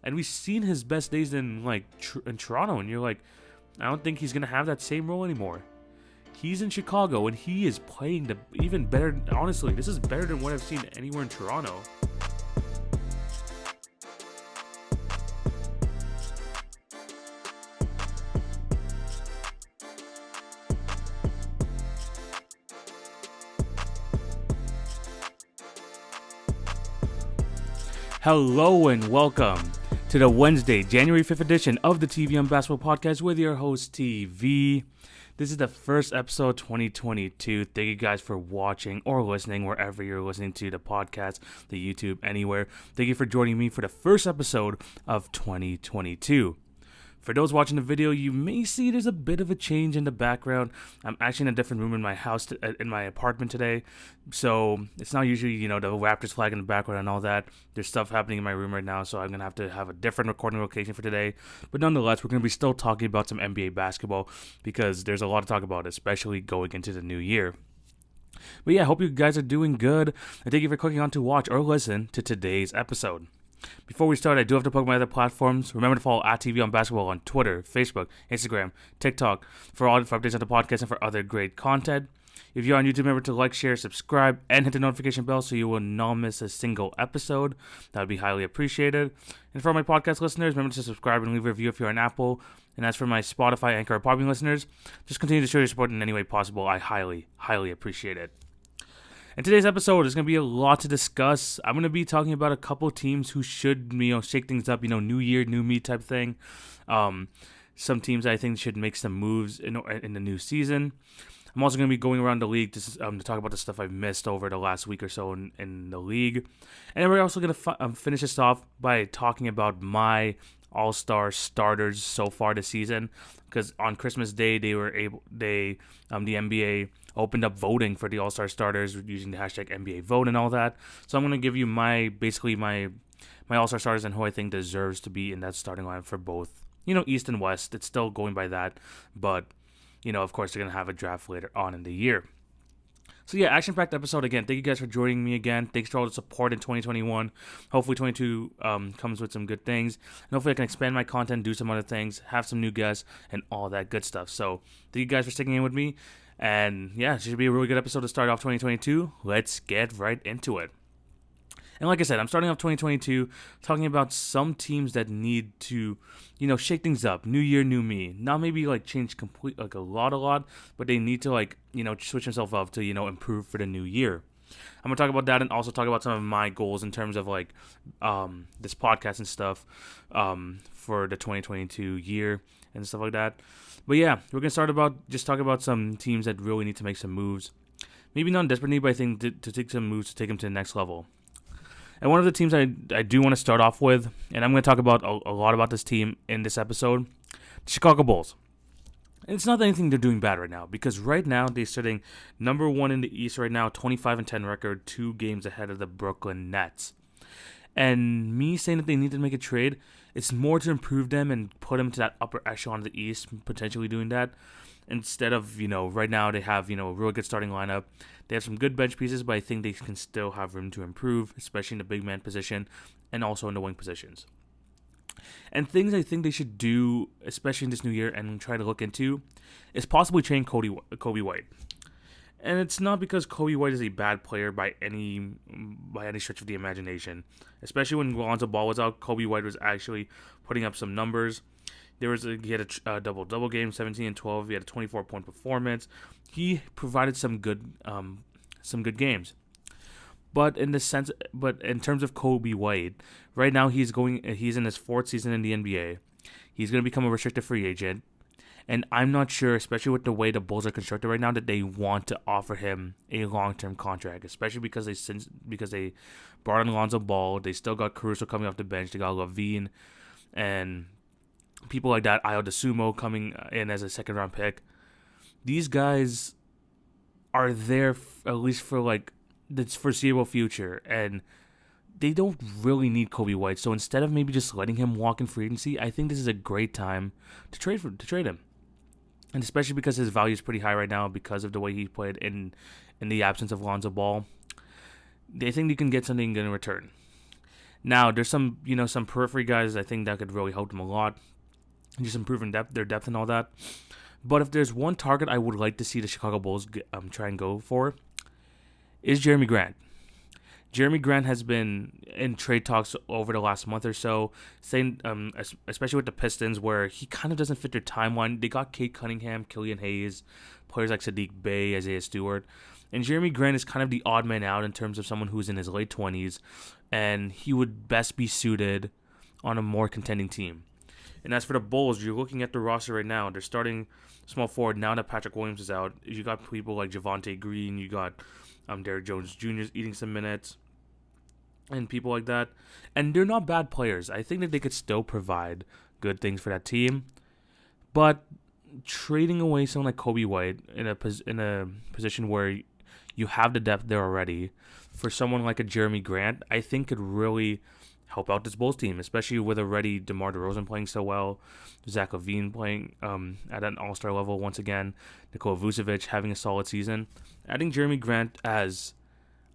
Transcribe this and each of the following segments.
And we've seen his best days in in Toronto, and you're like, I don't think he's gonna have that same role anymore. He's in Chicago, and he is playing even better. Honestly, this is better than what I've seen anywhere in Toronto. Hello and welcome to the Wednesday, January 5th edition of the TV on Basketball Podcast with your host, TV. This is the first episode 2022. Thank you guys for watching or listening wherever you're listening to the podcast, the YouTube, anywhere. Thank you for joining me for the first episode of 2022. For those watching the video, you may see there's a bit of a change in the background. I'm actually in a different room in my house, in my apartment today. So it's not usually, the Raptors flag in the background and all that. There's stuff happening in my room right now, so I'm going to have a different recording location for today. But nonetheless, we're going to be still talking about some NBA basketball because there's a lot to talk about, especially going into the new year. But yeah, I hope you guys are doing good. And thank you for clicking on to watch or listen to today's episode. Before we start, I do have to plug my other platforms. Remember to follow @TV on Basketball on Twitter, Facebook, Instagram, TikTok for updates on the podcast and for other great content. If you're on YouTube, remember to like, share, subscribe, and hit the notification bell so you will not miss a single episode. That would be highly appreciated. And for my podcast listeners, remember to subscribe and leave a review if you're on Apple. And as for my Spotify, Anchor, or Podbean listeners, just continue to show your support in any way possible. I highly, highly appreciate it. In today's episode, there's going to be a lot to discuss. I'm going to be talking about a couple teams who should, shake things up, new year, new me type thing. Some teams I think should make some moves in the new season. I'm also going to be going around the league to talk about the stuff I've missed over the last week or so in the league. And then we're also going to finish this off by talking about my all-star starters so far this season, because on Christmas Day the NBA opened up voting for the all-star starters using the hashtag NBA vote and all that. So I'm going to give you my all-star starters and who I think deserves to be in that starting line for both, East and West. It's still going by that, but of course they're going to have a draft later on in the year. So yeah, action-packed episode again. Thank you guys for joining me again. Thanks for all the support in 2021. Hopefully 22 comes with some good things. And hopefully I can expand my content, do some other things, have some new guests, and all that good stuff. So thank you guys for sticking in with me. And yeah, it should be a really good episode to start off 2022. Let's get right into it. And like I said, I'm starting off 2022 talking about some teams that need to, shake things up. New year, new me. Not maybe change a lot, but they need to switch themselves up to, improve for the new year. I'm going to talk about that and also talk about some of my goals in terms of this podcast and stuff for the 2022 year and stuff like that. But yeah, we're going to talk about some teams that really need to make some moves. Maybe not desperate need, but I think to take some moves to take them to the next level. And one of the teams I do want to start off with, and I'm going to talk about a lot about this team in this episode, the Chicago Bulls. And it's not anything they're doing bad right now, because right now they're sitting number one in the East right now, 25-10 record, 2 games ahead of the Brooklyn Nets. And me saying that they need to make a trade, it's more to improve them and put them to that upper echelon of the East, potentially doing that. Instead of, right now they have, a really good starting lineup. They have some good bench pieces, but I think they can still have room to improve, especially in the big man position and also in the wing positions. And things I think they should do, especially in this new year and try to look into, is possibly trade Kobe White. And it's not because Kobe White is a bad player by any stretch of the imagination. Especially when Lonzo Ball was out, Kobe White was actually putting up some numbers. He had a double-double game, 17 and 12. He had a 24-point performance. He provided some good games. But in terms of Kobe White, right now he's in his 4th season in the NBA. He's going to become a restricted free agent. And I'm not sure, especially with the way the Bulls are constructed right now, that they want to offer him a long-term contract, especially because they brought in Lonzo Ball. They still got Caruso coming off the bench. They got LaVine and people like that, Ayo DeSumo coming in as a second-round pick. These guys are there at least for the foreseeable future, and they don't really need Kobe White. So instead of maybe just letting him walk in free agency, I think this is a great time to trade him, and especially because his value is pretty high right now because of the way he played in the absence of Lonzo Ball. They think they can get something in return. Now, there's some periphery guys I think that could really help them a lot, just improving their depth and all that. But if there's one target I would like to see the Chicago Bulls try and go for, is Jeremy Grant. Jeremy Grant has been in trade talks over the last month or so, saying, especially with the Pistons, where he kind of doesn't fit their timeline. They got Kate Cunningham, Killian Hayes, players like Sadiq Bey, Isaiah Stewart, and Jeremy Grant is kind of the odd man out in terms of someone who's in his late 20s, and he would best be suited on a more contending team. And as for the Bulls, you're looking at the roster right now. They're starting small forward now that Patrick Williams is out. You got people like Javonte Green. You got Derrick Jones Jr. eating some minutes and people like that. And they're not bad players. I think that they could still provide good things for that team. But trading away someone like Kobe White in a position where you have the depth there already for someone like a Jeremy Grant, I think could really help out this Bulls team, especially with already DeMar DeRozan playing so well, Zach LaVine playing at an all-star level once again, Nikola Vucevic having a solid season. Adding Jeremy Grant as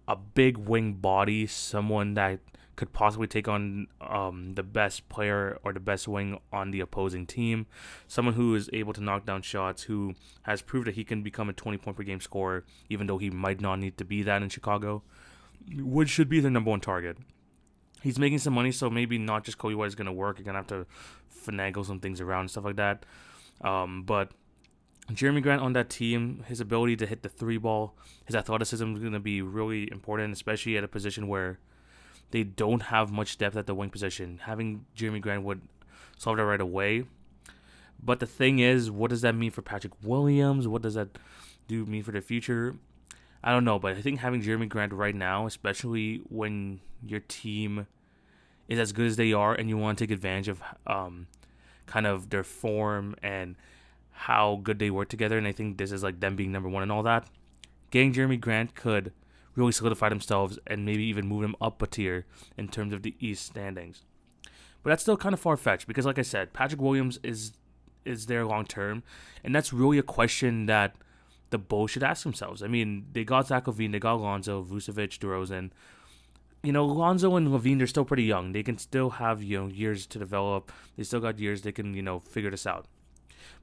a big wing body, someone that could possibly take on the best player or the best wing on the opposing team, someone who is able to knock down shots, who has proved that he can become a 20-point-per-game scorer, even though he might not need to be that in Chicago, which should be their number one target. He's making some money, so maybe not just Kobe White is going to work. You're going to have to finagle some things around and stuff like that. But Jeremy Grant on that team, his ability to hit the three ball, his athleticism is going to be really important, especially at a position where they don't have much depth at the wing position. Having Jeremy Grant would solve that right away. But the thing is, what does that mean for Patrick Williams? What does that mean for the future? I don't know, but I think having Jeremy Grant right now, especially when your team is as good as they are and you want to take advantage of kind of their form and how good they work together, and I think this is like them being number one and all that, getting Jeremy Grant could really solidify themselves and maybe even move them up a tier in terms of the East standings. But that's still kind of far-fetched because, like I said, Patrick Williams is there long-term, and that's really a question that the Bulls should ask themselves. I mean, they got Zach LaVine, they got Lonzo, Vucevic, DeRozan. Lonzo and LaVine, they're still pretty young. They can still have, years to develop. They still got years they can, figure this out.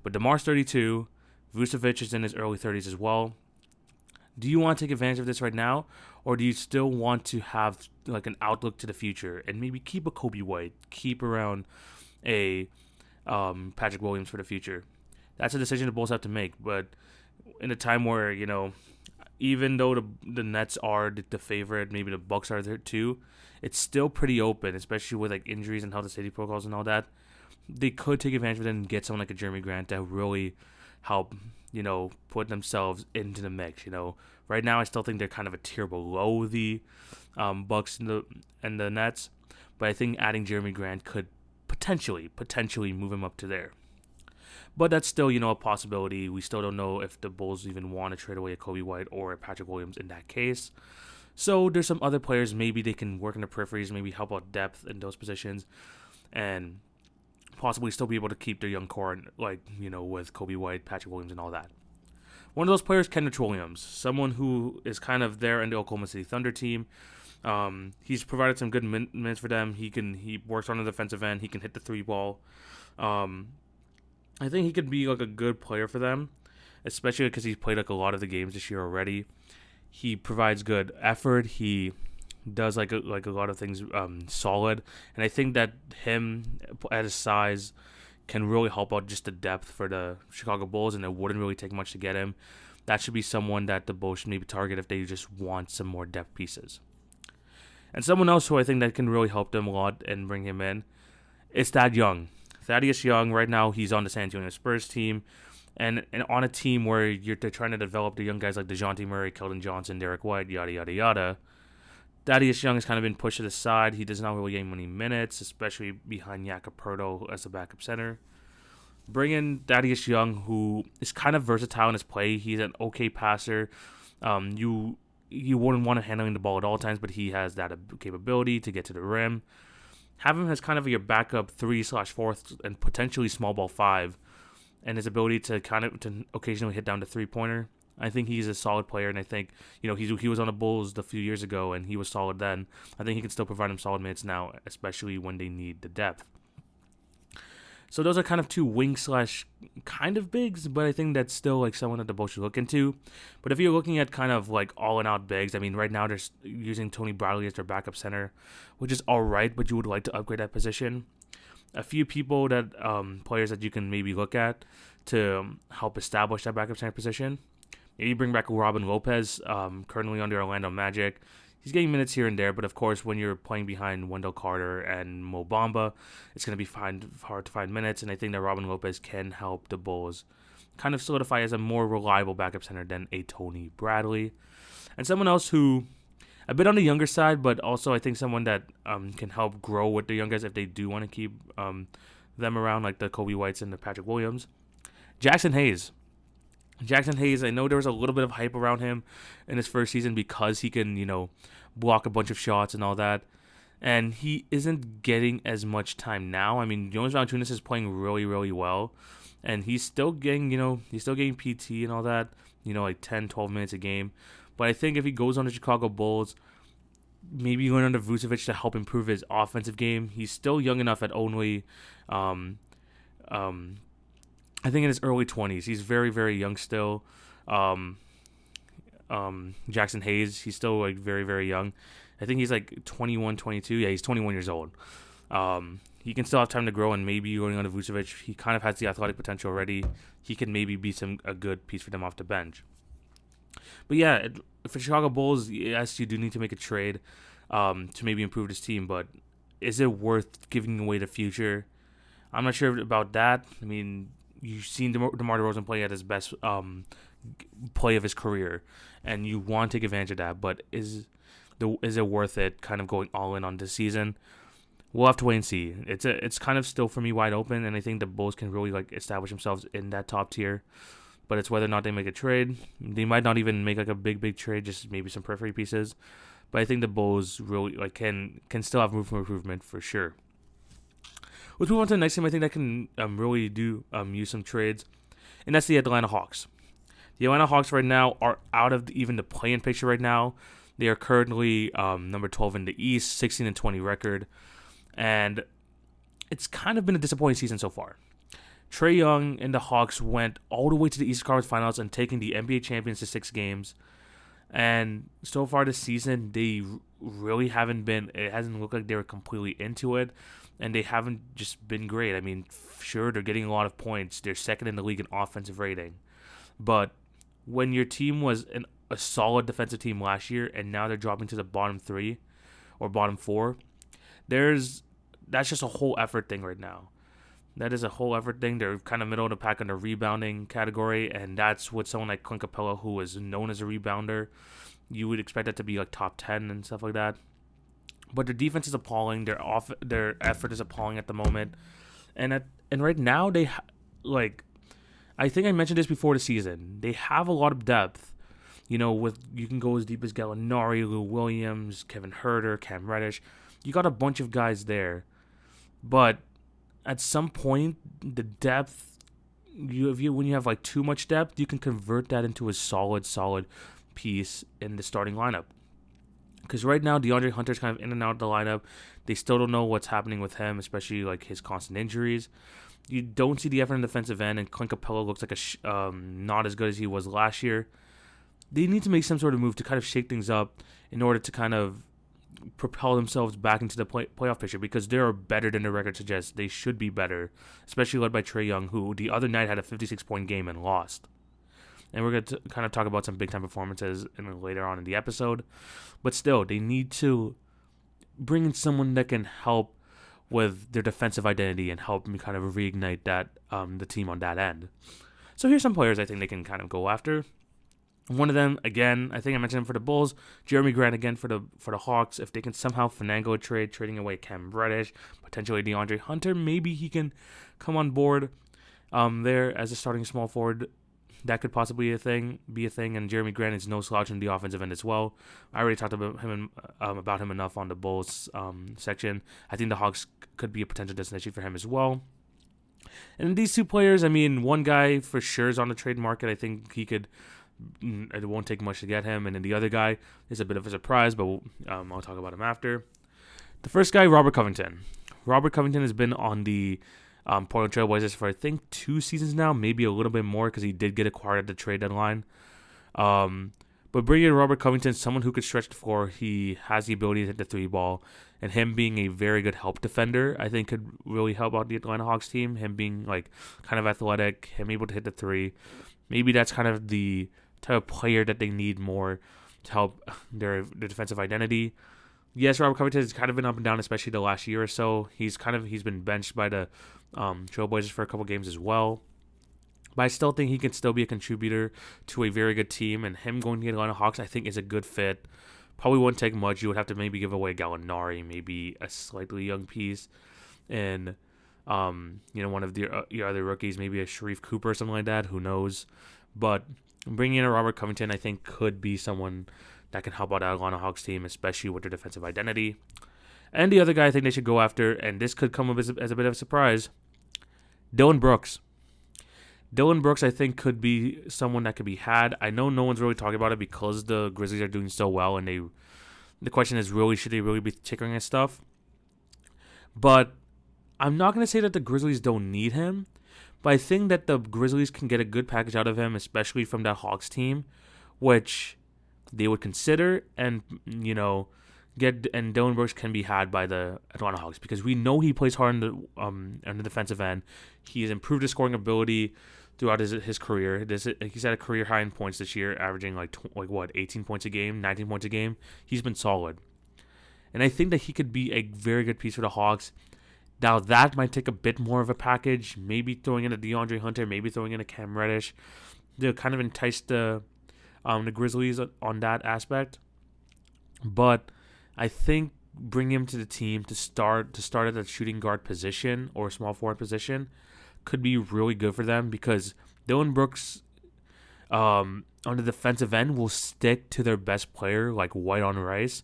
But DeMar's 32. Vucevic is in his early 30s as well. Do you want to take advantage of this right now? Or do you still want to have, like, an outlook to the future and maybe keep a Kobe White, keep around a Patrick Williams for the future? That's a decision the Bulls have to make. But in a time where, even though the Nets are the favorite, maybe the Bucks are there too, it's still pretty open, especially with like injuries and health and safety protocols and all that. They could take advantage of it and get someone like a Jeremy Grant to really help, put themselves into the mix. Right now I still think they're kind of a tier below the Bucks and the Nets, but I think adding Jeremy Grant could potentially move him up to there. But that's still, a possibility. We still don't know if the Bulls even want to trade away a Kobe White or a Patrick Williams in that case. So there's some other players maybe they can work in the peripheries, maybe help out depth in those positions, and possibly still be able to keep their young core, with Kobe White, Patrick Williams, and all that. One of those players, Kenneth Williams, someone who is kind of there in the Oklahoma City Thunder team. He's provided some good minutes for them. He works on the defensive end. He can hit the three ball. I think he could be like a good player for them, especially because he's played like a lot of the games this year already. He provides good effort. He does like a lot of things solid, and I think that him at his size can really help out just the depth for the Chicago Bulls, and it wouldn't really take much to get him. That should be someone that the Bulls should maybe target if they just want some more depth pieces. And someone else who I think that can really help them a lot and bring him in is Thaddeus Young. Right now, he's on the San Antonio Spurs team, and on a team where they're trying to develop the young guys like DeJounte Murray, Keldon Johnson, Derek White, yada, yada, yada. Thaddeus Young has kind of been pushed to the side. He does not really get many minutes, especially behind Jakob Poeltl as a backup center. Bring in Thaddeus Young, who is kind of versatile in his play. He's an okay passer. You wouldn't want him handling the ball at all times, but he has that capability to get to the rim. Have him as kind of your backup 3/4 and potentially small ball 5, and his ability to occasionally hit down the 3-pointer. I think he's a solid player, and I think, he was on the Bulls a few years ago, and he was solid then. I think he can still provide him solid minutes now, especially when they need the depth. So those are kind of two wing / kind of bigs, but I think that's still like someone that the Bulls should look into. But if you're looking at kind of like all and out bigs, I mean, right now they're using Tony Bradley as their backup center, which is all right, but you would like to upgrade that position. A few people players that you can maybe look at to help establish that backup center position. Maybe bring back Robin Lopez, currently on the Orlando Magic. He's getting minutes here and there, but of course, when you're playing behind Wendell Carter and Mo Bamba, it's going to be hard to find minutes, and I think that Robin Lopez can help the Bulls kind of solidify as a more reliable backup center than a Tony Bradley. And someone else who, a bit on the younger side, but also I think someone that can help grow with the young guys if they do want to keep them around, like the Kobe Whites and the Patrick Williams. Jackson Hayes, I know there was a little bit of hype around him in his first season because he can, block a bunch of shots and all that. And he isn't getting as much time now. I mean, Jonas Valanciunas is playing really, really well. And he's still getting, PT and all that, like 10, 12 minutes a game. But I think if he goes on the Chicago Bulls, maybe going under Vucevic to help improve his offensive game. He's still young enough at only, I think in his early 20s. He's very, very young still. Jackson Hayes, he's still like very, very young. I think he's like 21, 22. Yeah, he's 21 years old. He can still have time to grow, and maybe going on to Vucevic, he kind of has the athletic potential already. He can maybe be a good piece for them off the bench. But yeah, for Chicago Bulls, yes, you do need to make a trade to maybe improve this team, but is it worth giving away the future? I'm not sure about that. I mean, you've seen DeMar DeRozan play at his best play of his career, and you want to take advantage of that, but is it worth it kind of going all in on this season? We'll have to wait and see. It's kind of still for me wide open, and I think the Bulls can really like establish themselves in that top tier. But it's whether or not they make a trade. They might not even make like a big trade, just maybe some periphery pieces. But I think the Bulls really like can still have room for improvement for sure. Let's move on to the next team I think that can really do use some trades, and that's the Atlanta Hawks. The Atlanta Hawks right now are out of even the play-in picture right now. They are currently number 12 in the East, 16-20 record, and it's kind of been a disappointing season so far. Trae Young and the Hawks went all the way to the Eastern Conference Finals and taking the NBA champions to 6 games. And so far this season, they really haven't been, it hasn't looked like they were completely into it. And they haven't just been great. I mean, sure, they're getting a lot of points. They're second in the league in offensive rating. But when your team was a solid defensive team last year and now they're dropping to the bottom 3 or bottom 4, that's just a whole effort thing right now. That is a whole effort thing. They're kind of middle of the pack in the rebounding category, and that's with someone like Clint Capella, who is known as a rebounder. You would expect that to be like top 10 and stuff like that. But their defense is appalling. Their effort is appalling at the moment, and right now I think I mentioned this before the season. They have a lot of depth. You can go as deep as Gallinari, Lou Williams, Kevin Huerter, Cam Reddish. You got a bunch of guys there, but at some point, the depth, when you have like too much depth, you can convert that into a solid piece in the starting lineup. Because right now, DeAndre Hunter's kind of in and out of the lineup. They still don't know what's happening with him, especially like his constant injuries. You don't see the effort in the defensive end, and Clint Capella looks like not as good as he was last year. They need to make some sort of move to kind of shake things up in order to kind of propel themselves back into the playoff picture, because they are better than the record suggests. They should be better, especially led by Trae Young, who the other night had a 56-point game and lost. And we're going to kind of talk about some big-time performances later on in the episode. But still, they need to bring in someone that can help with their defensive identity and help me kind of reignite that the team on that end. So here's some players I think they can kind of go after. One of them, again, I think I mentioned him for the Bulls, Jeremy Grant again for the Hawks. If they can somehow finagle a trade, trading away Cam Reddish, potentially DeAndre Hunter, maybe he can come on board there as a starting small forward. That could possibly be a thing, and Jeremy Grant is no slouch in the offensive end as well. I already talked about him enough on the Bulls section. I think the Hawks could be a potential destination for him as well. And these two players, I mean, one guy for sure is on the trade market. I think he could It won't take much to get him. And then the other guy is a bit of a surprise, but I'll talk about him after. The first guy, Robert Covington. Robert Covington has been on the Portland Trail Blazers for, I think, 2 seasons now, maybe a little bit more because he did get acquired at the trade deadline. But bringing in Robert Covington, someone who could stretch the floor, he has the ability to hit the 3 ball, and him being a very good help defender, I think could really help out the Atlanta Hawks team. Him being like kind of athletic, him able to hit the 3. Maybe that's kind of the type of player that they need more to help their defensive identity. Yes, Robert Covington has kind of been up and down, especially the last year or so. He's been benched by the Trailblazers for a couple games as well. But I still think he can still be a contributor to a very good team. And him going to the Atlanta Hawks, I think, is a good fit. Probably wouldn't take much. You would have to maybe give away Gallinari, maybe a slightly young piece. And, one of your other rookies, maybe a Sharif Cooper or something like that. Who knows? But bringing in a Robert Covington, I think, could be someone that can help out the Atlanta Hawks team, especially with their defensive identity. And the other guy I think they should go after, and this could come up as a bit of a surprise, Dillon Brooks. Dillon Brooks, I think, could be someone that could be had. I know no one's really talking about it because the Grizzlies are doing so well, and the question is really, should they really be tinkering at stuff? But I'm not going to say that the Grizzlies don't need him, but I think that the Grizzlies can get a good package out of him, especially from that Hawks team, which they would consider, and and Dillon Brooks can be had by the Atlanta Hawks because we know he plays hard on the defensive end. He has improved his scoring ability throughout his career. He's had a career high in points this year, averaging 18 points a game, 19 points a game. He's been solid, and I think that he could be a very good piece for the Hawks. Now that might take a bit more of a package, maybe throwing in a DeAndre Hunter, maybe throwing in a Cam Reddish, to kind of entice the Grizzlies on that aspect. But I think bringing him to the team to start at the shooting guard position or small forward position could be really good for them because Dillon Brooks on the defensive end will stick to their best player like white on rice.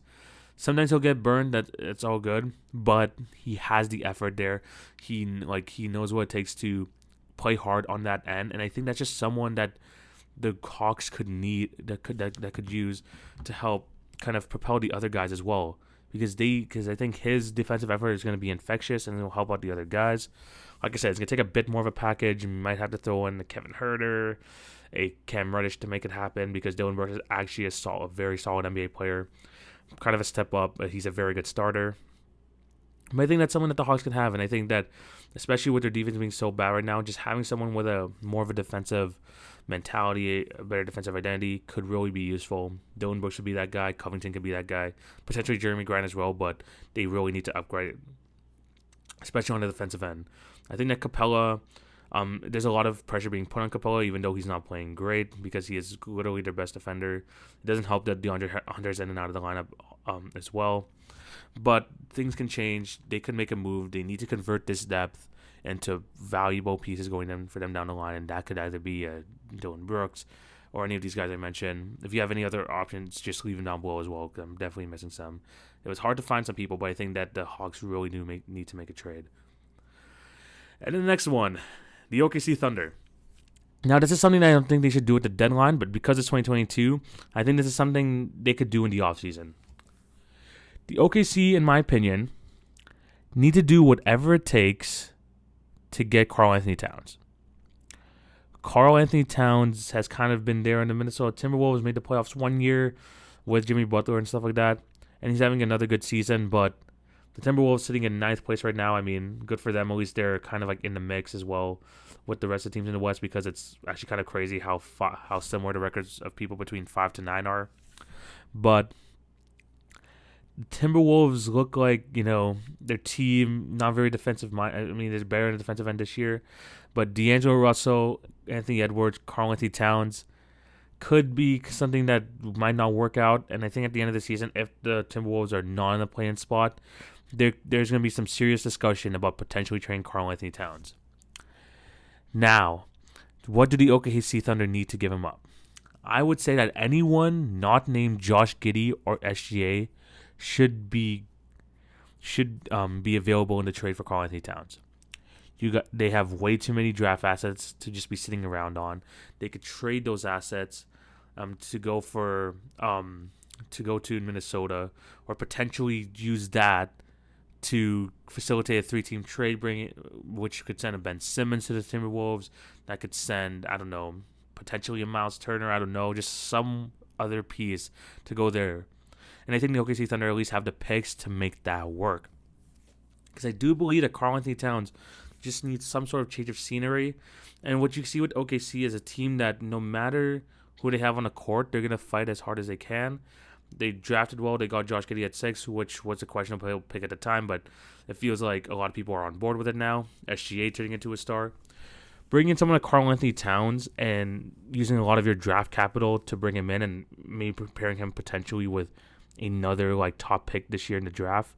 Sometimes he'll get burned, it's all good, but he has the effort there. He knows what it takes to play hard on that end, and I think that's just someone that the Hawks could need, that could use to help kind of propel the other guys as well, because I think his defensive effort is going to be infectious and it'll help out the other guys. Like I said, it's going to take a bit more of a package. You might have to throw in a Kevin Huerter, a Cam Reddish to make it happen, because Dillon Brooks is actually a very solid NBA player, kind of a step up, but he's a very good starter. But I think that's someone that the Hawks can have, and I think that especially with their defense being so bad right now, just having someone with a more of a defensive mentality, a better defensive identity could really be useful. Dillon Brooks should be that guy. Covington could be that guy. Potentially Jeremy Grant as well, but they really need to upgrade, especially on the defensive end. I think that Capella, there's a lot of pressure being put on Capella, even though he's not playing great, because he is literally their best defender. It doesn't help that DeAndre Hunter's in and out of the lineup as well. But things can change. They could make a move. They need to convert this depth into valuable pieces going for them down the line, and that could either be Dillon Brooks or any of these guys I mentioned. If you have any other options, just leave them down below as well, because I'm definitely missing some. It was hard to find some people, but I think that the Hawks really do need to make a trade. And then the next one, the Okc Thunder. Now, this is something I don't think they should do at the deadline, but because it's 2022, I think this is something they could do in the offseason. The OKC, in my opinion, need to do whatever it takes to get Karl Anthony Towns. Karl Anthony Towns has kind of been there in the Minnesota Timberwolves, made the playoffs one year with Jimmy Butler and stuff like that, and he's having another good season, but the Timberwolves sitting in 9th place right now. I mean, good for them. At least they're kind of like in the mix as well with the rest of the teams in the West, because it's actually kind of crazy how similar the records of people between 5 to 9 are. But the Timberwolves look like, their team, not very defensive mind. I mean, they're better in the defensive end this year. But D'Angelo Russell, Anthony Edwards, Karl Anthony Towns could be something that might not work out. And I think at the end of the season, if the Timberwolves are not in the play-in spot, there's going to be some serious discussion about potentially trading Karl Anthony Towns. Now, what do the OKC Thunder need to give him up? I would say that anyone not named Josh Giddey or SGA should be available in the trade for Karl Anthony Towns. They have way too many draft assets to just be sitting around on. They could trade those assets to go for to go to Minnesota, or potentially use that to facilitate a 3-team trade, which could send a Ben Simmons to the Timberwolves. That could send, I don't know, potentially a Miles Turner. I don't know, just some other piece to go there. And I think the OKC Thunder at least have the picks to make that work. Because I do believe that Karl-Anthony Towns just needs some sort of change of scenery. And what you see with OKC is a team that no matter who they have on the court, they're going to fight as hard as they can. They drafted well. They got Josh Giddey at 6, which was a questionable pick at the time, but it feels like a lot of people are on board with it now. SGA turning into a star. Bringing in someone like Karl-Anthony Towns and using a lot of your draft capital to bring him in, and maybe preparing him potentially with another like top pick this year in the draft,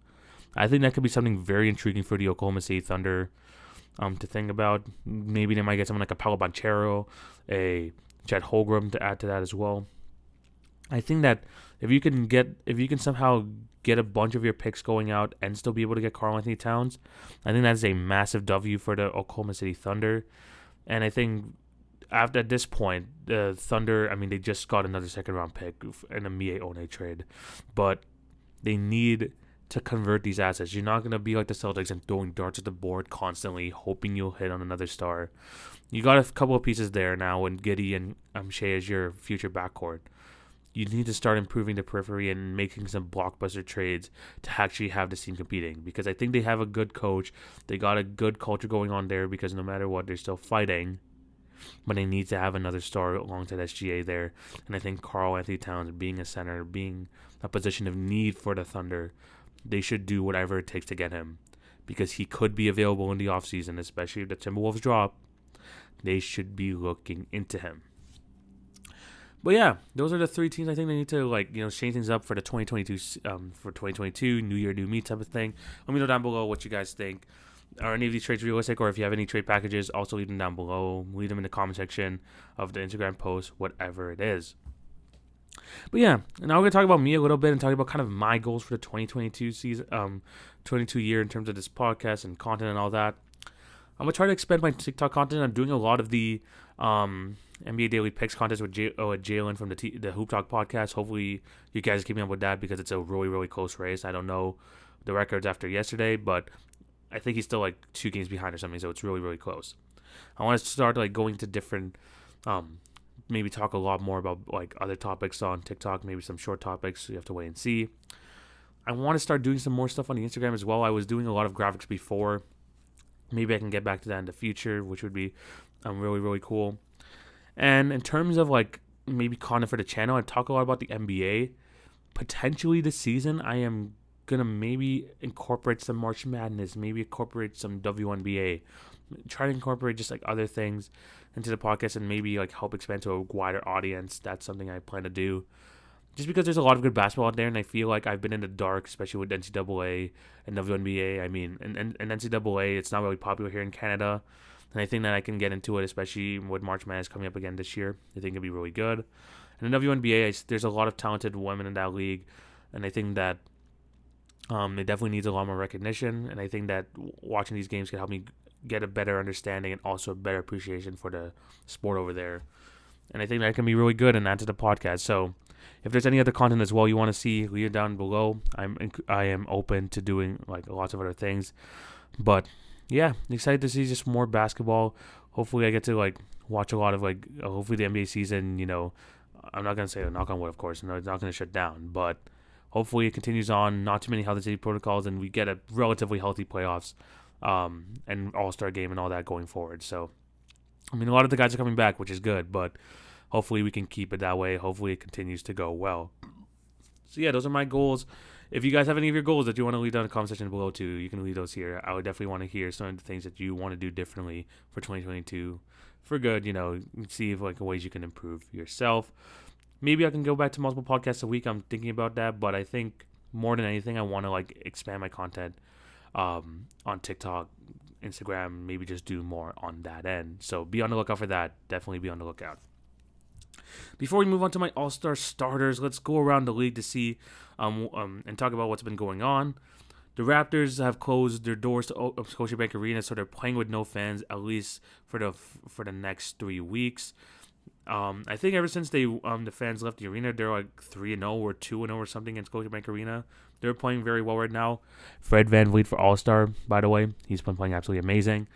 I think that could be something very intriguing for the Oklahoma City Thunder to think about. Maybe they might get someone like a Paolo Banchero, a Chet Holmgren to add to that as well. I think that if you can somehow get a bunch of your picks going out and still be able to get Karl-Anthony Towns, I think that's a massive W for the Oklahoma City Thunder. And I think at this point, the Thunder, I mean, they just got another second-round pick in a Mie One trade, but they need to convert these assets. You're not going to be like the Celtics and throwing darts at the board constantly, hoping you'll hit on another star. You got a couple of pieces there now, and Giddey and Shea as your future backcourt. You need to start improving the periphery and making some blockbuster trades to actually have this team competing. Because I think they have a good coach. They got a good culture going on there, because no matter what, they're still fighting. But they need to have another star alongside SGA there. And I think Karl-Anthony Towns, being a center, being a position of need for the Thunder, they should do whatever it takes to get him. Because he could be available in the offseason, especially if the Timberwolves drop. They should be looking into him. But yeah, those are the 3 teams I think they need to change things up for the 2022 New Year, New Me type of thing. Let me know down below what you guys think. Are any of these trades realistic, or if you have any trade packages, also leave them down below. Leave them in the comment section of the Instagram post, whatever it is. But yeah, now we're gonna talk about me a little bit and talk about kind of my goals for the 2022 season, 22 year in terms of this podcast and content and all that. I'm gonna try to expand my TikTok content. I'm doing a lot of the NBA Daily Picks contest with Jaylen from the Hoop Talk podcast. Hopefully, you guys keep me up with that, because it's a really, really close race. I don't know the records after yesterday, but I think he's still like 2 games behind or something, so it's really, really close. I want to start going to different, maybe talk a lot more about other topics on TikTok, maybe some short topics. So you have to wait and see. I want to start doing some more stuff on the Instagram as well. I was doing a lot of graphics before. Maybe I can get back to that in the future, which would be really, really cool. And in terms of maybe content for the channel, I talk a lot about the NBA. Potentially this season, I am going to maybe incorporate some March Madness, maybe incorporate some WNBA, try to incorporate just other things into the podcast, and maybe help expand to a wider audience. That's something I plan to do. Just because there's a lot of good basketball out there, and I feel like I've been in the dark, especially with NCAA and WNBA. I mean, and NCAA, it's not really popular here in Canada. And I think that I can get into it, especially with March Madness coming up again this year. I think it'd be really good. And in WNBA, there's a lot of talented women in that league. And I think that it definitely needs a lot more recognition. And I think that watching these games can help me get a better understanding and also a better appreciation for the sport over there. And I think that can be really good and add to the podcast. So if there's any other content as well you want to see, leave it down below. I am open to doing lots of other things. But yeah, excited to see just more basketball. Hopefully I get to watch a lot of hopefully the NBA season, I'm not going to say knock on wood, of course. No, it's not going to shut down, but hopefully it continues on. Not too many health and safety protocols, and we get a relatively healthy playoffs and all-star game and all that going forward. So, I mean, a lot of the guys are coming back, which is good, but hopefully we can keep it that way. Hopefully it continues to go well. So yeah, those are my goals. If you guys have any of your goals that you want to leave down in the comment section below too, you can leave those here. I would definitely want to hear some of the things that you want to do differently for 2022 for good, see if ways you can improve yourself. Maybe I can go back to multiple podcasts a week. I'm thinking about that, but I think more than anything, I want to expand my content on TikTok, Instagram, maybe just do more on that end. So be on the lookout for that. Definitely be on the lookout. Before we move on to my all-star starters, let's go around the league to see and talk about what's been going on. The Raptors have closed their doors to Scotiabank Arena, so they're playing with no fans at least for the next 3 weeks. I think ever since the fans left the arena, they're like 3-0 or 2-0 or something in Scotiabank Arena. They're playing very well right now. Fred VanVleet for All-Star, by the way. He's been playing absolutely amazing.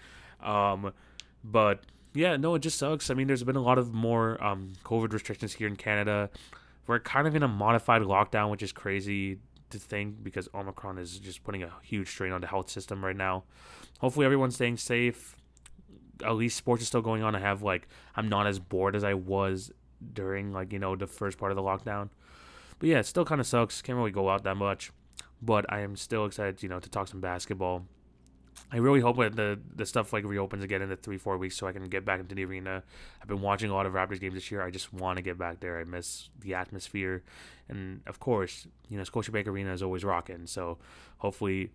But yeah, no, it just sucks. I mean, there's been a lot of more COVID restrictions here in Canada. We're kind of in a modified lockdown, which is crazy to think because Omicron is just putting a huge strain on the health system right now. Hopefully everyone's staying safe. At least sports is still going on. I'm not as bored as I was during the first part of the lockdown. But yeah, it still kind of sucks. Can't really go out that much. But I am still excited, to talk some basketball. I really hope that the stuff reopens again in the 3-4 weeks so I can get back into the arena. I've been watching a lot of Raptors games this year. I just want to get back there. I miss the atmosphere, and of course, Scotiabank Arena is always rocking. So hopefully,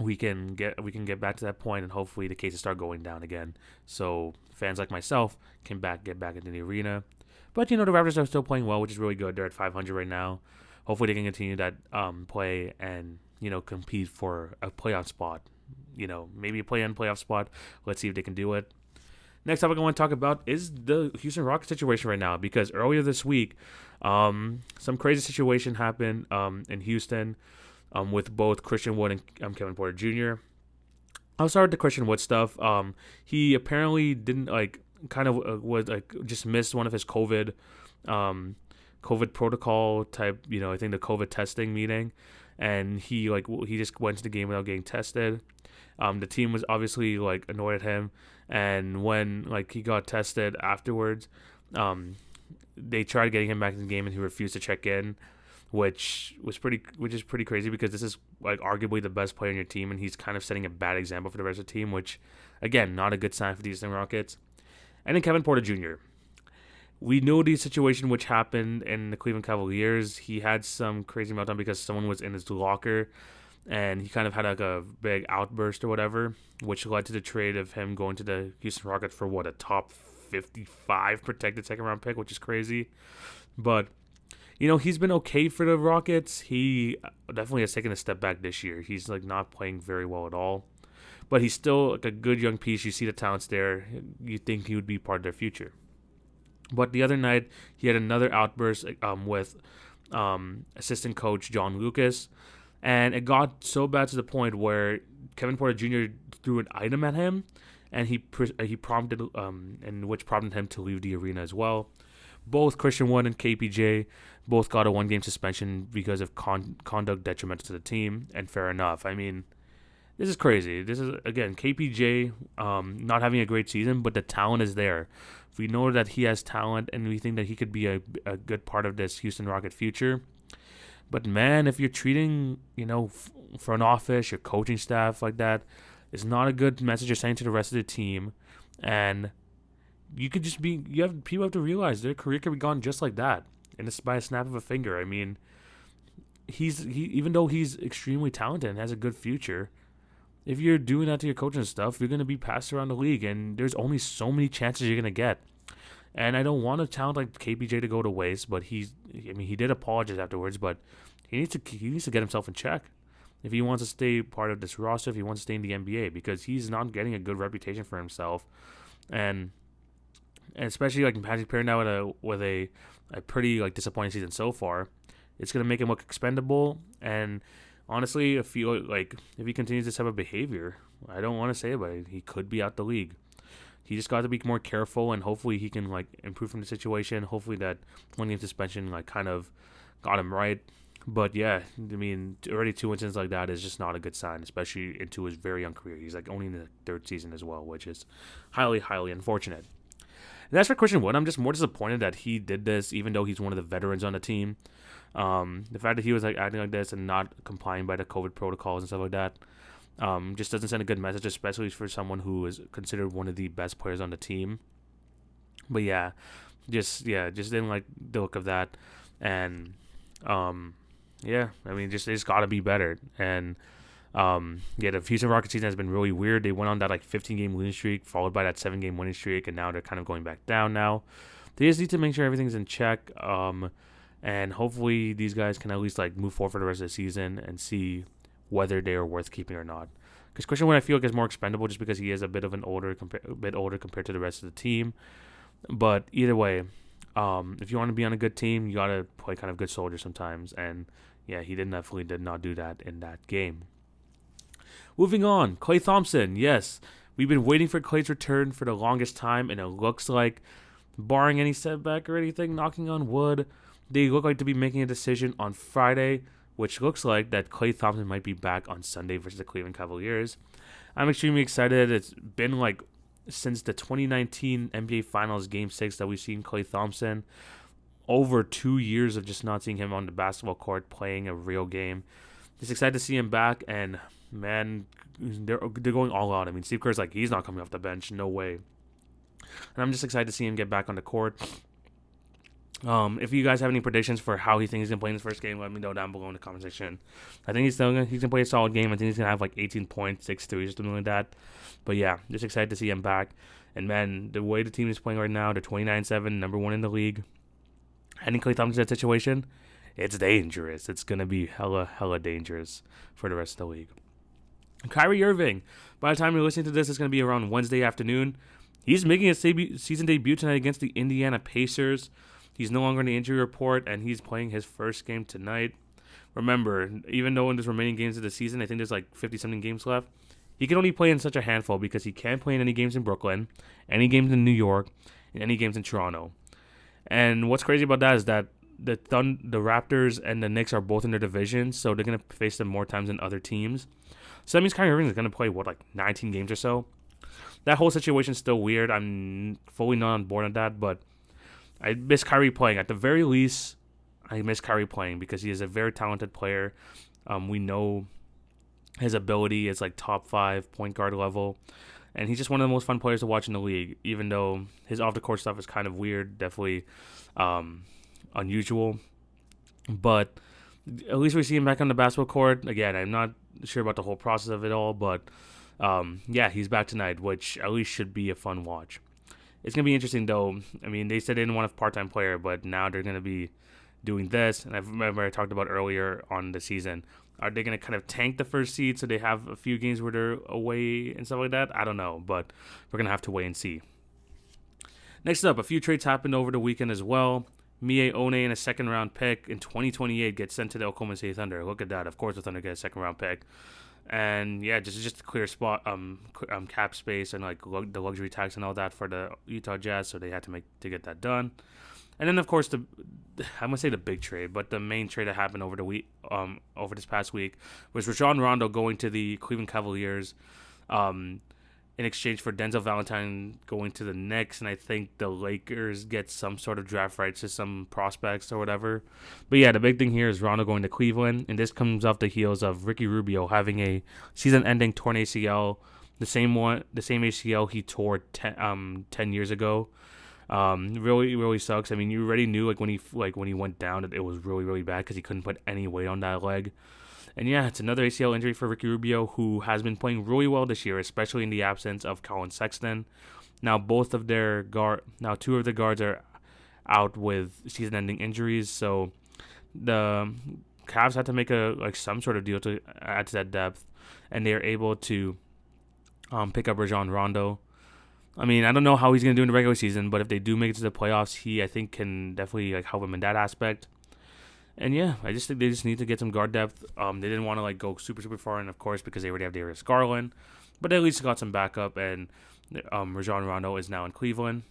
we can get back to that point, and hopefully the cases start going down again. So fans like myself can get back into the arena. But the Raptors are still playing well, which is really good. They're at 500 right now. Hopefully they can continue that play and compete for a playoff spot. Maybe a play-in playoff spot. Let's see if they can do it. Next topic I want to talk about is the Houston Rockets situation right now, because earlier this week, some crazy situation happened in Houston with both Christian Wood and Kevin Porter Jr. I'll start with the Christian Wood stuff. He apparently didn't was just missed one of his COVID protocol type, I think the COVID testing meeting, and he just went to the game without getting tested. The team was obviously annoyed at him, and when he got tested afterwards, they tried getting him back in the game, and he refused to check in, which is pretty crazy because this is arguably the best player on your team, and he's kind of setting a bad example for the rest of the team, which again, not a good sign for the Houston Rockets. And then Kevin Porter Jr. We know the situation which happened in the Cleveland Cavaliers. He had some crazy meltdown because someone was in his locker, and he kind of had a big outburst or whatever, which led to the trade of him going to the Houston Rockets for a top 55 protected second round pick, which is crazy. But he's been okay for the Rockets. He definitely has taken a step back this year. He's not playing very well at all, but he's still a good young piece. You see the talents there. You think he would be part of their future. But the other night, he had another outburst with assistant coach John Lucas, and it got so bad to the point where Kevin Porter Jr. threw an item at him, and he prompted which prompted him to leave the arena as well. Both Christian Wood and KPJ both got a 1-game suspension because of conduct detrimental to the team, and fair enough. I mean, this is crazy. This is, again, KPJ not having a great season, but the talent is there. We know that he has talent, and we think that he could be a good part of this Houston Rocket future. But, man, if you're treating, front office, your coaching staff like that, it's not a good message you're sending to the rest of the team. And you could just people have to realize their career could be gone just like that. And it's by a snap of a finger. I mean, even though he's extremely talented and has a good future, if you're doing that to your coach and stuff, you're going to be passed around the league, and there's only so many chances you're going to get. And I don't want a talent like KPJ to go to waste, but he did apologize afterwards, but he needs to get himself in check if he wants to stay part of this roster, if he wants to stay in the NBA, because he's not getting a good reputation for himself. And especially Patrick Perry now with a pretty disappointing season so far, it's going to make him look expendable. And honestly, if he continues this type of behavior, I don't want to say it, but he could be out the league. He just got to be more careful, and hopefully he can improve from the situation. Hopefully that 1-game suspension kind of got him right. But yeah, I mean, already 2 incidents like that is just not a good sign, especially into his very young career. He's only in the 3rd season as well, which is highly, highly unfortunate. And as for Christian Wood, I'm just more disappointed that he did this, even though he's one of the veterans on the team. The fact that he was acting like this and not complying by the COVID protocols and stuff like that, just doesn't send a good message, especially for someone who is considered one of the best players on the team. But yeah, just didn't like the look of that, and yeah, I mean, they just got to be better. And the Houston Rockets season has been really weird. They went on that 15-game losing streak, followed by that 7-game winning streak, and now they're kind of going back down now. They just need to make sure everything's in check, and hopefully these guys can at least move forward for the rest of the season and see whether they are worth keeping or not. Because Christian Wood, I feel is more expendable just because he is a bit older compared to the rest of the team. But either way, if you want to be on a good team, you got to play kind of good soldier sometimes. And yeah, he definitely did not do that in that game. Moving on, Klay Thompson. Yes, we've been waiting for Klay's return for the longest time, and it looks like, barring any setback or anything, knocking on wood, they look like to be making a decision on Friday, which looks like that Klay Thompson might be back on Sunday versus the Cleveland Cavaliers. I'm extremely excited. It's been like since the 2019 NBA Finals Game 6 that we've seen Klay Thompson. Over 2 years of just not seeing him on the basketball court playing a real game. Just excited to see him back, and man, they're going all out. I mean, Steve Kerr's like, he's not coming off the bench, no way. And I'm just excited to see him get back on the court. If you guys have any predictions for how he thinks he's gonna play in his first game, let me know down below in the comment section. I think he's gonna play a solid game. I think he's gonna have like 18 points, 6 threes, something like that. But yeah, just excited to see him back. And man, the way the team is playing right now, they're 29-7, number 1 in the league. Heading Klay Thompson in that situation, it's dangerous. It's gonna be hella dangerous for the rest of the league. Kyrie Irving, by the time you're listening to this, it's gonna be around Wednesday afternoon. He's making his season debut tonight against the Indiana Pacers. He's no longer on the injury report, and he's playing his first game tonight. Remember, even though in the remaining games of the season, I think there's like 50-something games left, he can only play in such a handful because he can't play in any games in Brooklyn, any games in New York, and any games in Toronto. And what's crazy about that is that the Raptors and the Knicks are both in their division, so they're going to face them more times than other teams. So that means Kyrie Irving is going to play, 19 games or so? That whole situation is still weird. I'm fully not on board on that, but I miss Kyrie playing. At the very least, I miss Kyrie playing because he is a very talented player. We know his ability is like top 5 point guard level. And he's just one of the most fun players to watch in the league, even though his off-the-court stuff is kind of weird, definitely unusual. But at least we see him back on the basketball court. Again, I'm not sure about the whole process of it all, but yeah, he's back tonight, which at least should be a fun watch. It's going to be interesting, though. I mean, they said they didn't want a part-time player, but now they're going to be doing this. And I remember I talked about earlier on the season. Are they going to kind of tank the first seed so they have a few games where they're away and stuff like that? I don't know, but we're going to have to wait and see. Next up, a few trades happened over the weekend as well. Mie One and a second-round pick in 2028 gets sent to the Oklahoma City Thunder. Look at that. Of course the Thunder get a second-round pick. And yeah, just a clear spot, cap space and like the luxury tax and all that for the Utah Jazz, so they had to get that done. And then of course I'm gonna say the big trade, but the main trade that happened over the week, over this past week, was Rajon Rondo going to the Cleveland Cavaliers, in exchange for Denzel Valentine going to the Knicks, and I think the Lakers get some sort of draft rights to some prospects or whatever. But yeah, the big thing here is Rondo going to Cleveland, and this comes off the heels of Ricky Rubio having a season-ending torn ACL, the same ACL he tore 10 years ago. Really sucks. I mean, you already knew when he went down that it was really bad because he couldn't put any weight on that leg. And yeah, it's another ACL injury for Ricky Rubio, who has been playing really well this year, especially in the absence of Colin Sexton. Now two of the guards are out with season-ending injuries, so the Cavs had to make some sort of deal to add to that depth, and they're able to pick up Rajon Rondo. I mean, I don't know how he's going to do in the regular season, but if they do make it to the playoffs, he, I think, can definitely help him in that aspect. And yeah, I just think they just need to get some guard depth. They didn't want to go super far in, of course, because they already have Darius Garland, but they at least got some backup. And Rajon Rondo is now in Cleveland.